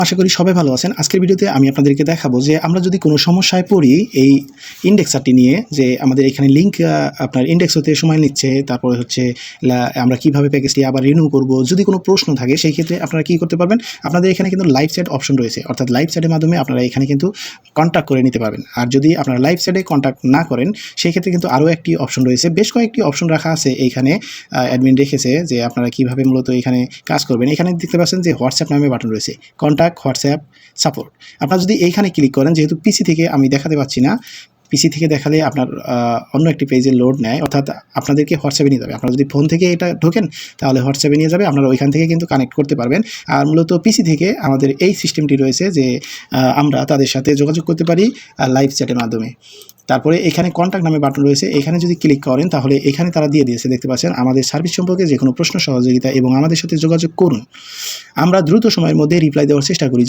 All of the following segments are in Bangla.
আশা করি সবাই ভালো আছেন। আজকের ভিডিওতে আমি আপনাদেরকে দেখাবো যে আমরা যদি কোনো সমস্যায় পড়ি এই ইন্ডেক্সারটি নিয়ে, যে আমাদের এখানে লিঙ্ক আপনার ইন্ডেক্স হতে সময় নিচ্ছে, তারপরে হচ্ছে আমরা কিভাবে প্যাকেজটি আবার রিনিউ করব। যদি কোনো প্রশ্ন থাকে সেই ক্ষেত্রে আপনারা কী করতে পারবেন, আপনাদের এখানে কিন্তু লাইভ চ্যাট অপশন রয়েছে, অর্থাৎ লাইভ চ্যাটের মাধ্যমে আপনারা এখানে কিন্তু কন্ট্যাক্ট করে নিতে পারবেন। আর যদি আপনারা লাইভ চ্যাটে কন্ট্যাক্ট না করেন সেই ক্ষেত্রে কিন্তু আরও একটি অপশন রয়েছে, বেশ কয়েকটি অপশন রাখা আছে এইখানে, অ্যাডমিন রেখেছে যে আপনারা কীভাবে মূলত এখানে কাজ করবেন। এখানে দেখতে পাচ্ছেন যে হোয়াটসঅ্যাপ নামে বাটন রয়েছে, কন্ট্যাক্ট হোয়াটসঅ্যাপ সাপোর্ট। আপনারা যদি এইখানে ক্লিক করেন, যেহেতু পিসি থেকে আমি দেখাতে পাচ্ছি না, পিসি থেকে দেখালে আপনার অন্য একটি পেজে লোড নেয়, অর্থাৎ আপনাদেরকে হোয়াটসঅ্যাপে নিয়ে যাবে। আপনারা যদি ফোন থেকে এটা ঢোকেন তাহলে হোয়াটসঅ্যাপে নিয়ে যাবে, আপনারা ওইখান থেকে কিন্তু কানেক্ট করতে পারবেন। আর মূলত পিসি থেকে আমাদের এই সিস্টেমটি রয়েছে যে আমরা তাদের সাথে যোগাযোগ করতে পারি লাইভ চ্যাটের মাধ্যমে। তারপরে এখানে কন্ট্যাক্ট নামে বাটন রয়েছে, এখানে যদি ক্লিক করেন তাহলে এখানে তারা দিয়ে দিয়েছে, দেখতে পাচ্ছেন, আমাদের সার্ভিস সম্পর্কে যে কোনো প্রশ্ন সহযোগিতা এবং আমাদের সাথে যোগাযোগ করুন। আমরা দ্রুত সময়ের মধ্যে রিপ্লাই দেওয়ার চেষ্টা করি।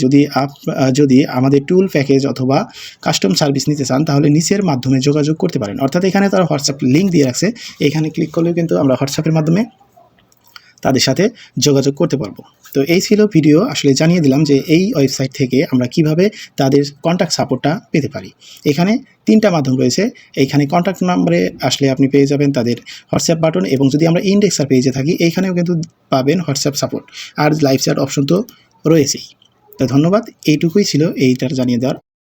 যদি আমাদের টুল প্যাকেজ অথবা কাস্টম সার্ভিস নিতে চান তাহলে নিচের মাধ্যমে যোগাযোগ করতে পারেন। অর্থাৎ এখানে তারা হোয়াটসঅ্যাপ লিঙ্ক দিয়ে রাখছে, এখানে ক্লিক করলেও কিন্তু আমরা হোয়াটসঅ্যাপের মাধ্যমে তাদের সাথে যোগাযোগ করতে পারবো। তো এই ছিল ভিডিও, আসলে জানিয়ে দিলাম যে এই ওয়েবসাইট থেকে আমরা কিভাবে তাদের কন্ট্যাক্ট সাপোর্টটা পেতে পারি। এখানে 3টা মাধ্যম রয়েছে। এইখানে কন্ট্যাক্ট নাম্বারে আসলে আপনি পেয়ে যাবেন তাদের হোয়াটসঅ্যাপ বাটন, এবং যদি আমরা ইন্ডেক্সার পেজে থাকি এইখানেও কিন্তু পাবেন হোয়াটসঅ্যাপ সাপোর্ট, আর লাইভ চ্যাট অপশন তো রয়েছেই। তো ধন্যবাদ, এইটুকুই ছিল এইটার জানিয়ে দেওয়ার।